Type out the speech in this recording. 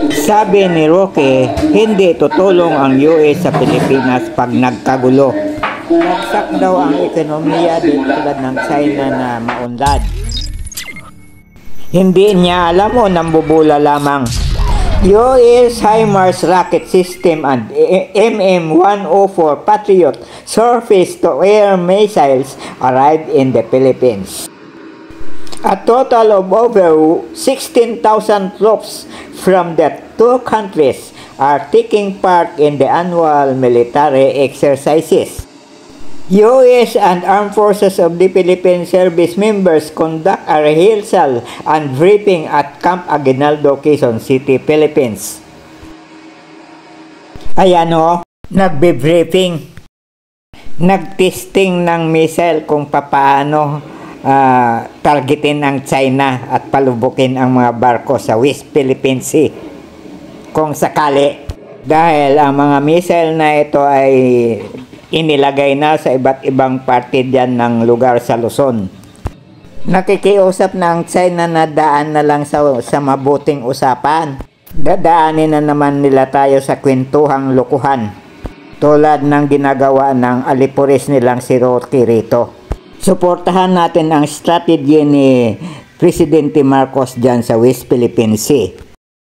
Sabi ni Roque, hindi tutulong ang US sa Pilipinas pag nagkagulo. Bagsak daw ang ekonomiya din tulad ng China na maunlad. Hindi niya alam o nambubula lamang. US HIMARS rocket system and MM-104 Patriot surface-to-air missiles arrived in the Philippines. A total of over 16,000 troops from the two countries are taking part in the annual military exercises. US and Armed Forces of the Philippines service members conduct a rehearsal and briefing at Camp Aguinaldo, Quezon City, Philippines. Ayan o, nagbe-briefing, nagtesting ng missile kung paano targetin ang China at palubukin ang mga barko sa West Philippine Sea kung sakali. Dahil ang mga missile na ito ay inilagay na sa iba't ibang parte diyan ng lugar sa Luzon. Nakikiusap na ang China na daan na lang sa mabuting usapan. Dadaanin na naman nila tayo sa kwentuhang lukuhan, tulad ng ginagawa ng alipuris nilang si Roque rito. Suportahan natin ang strategy ni Presidente Marcos dyan sa West Philippine Sea.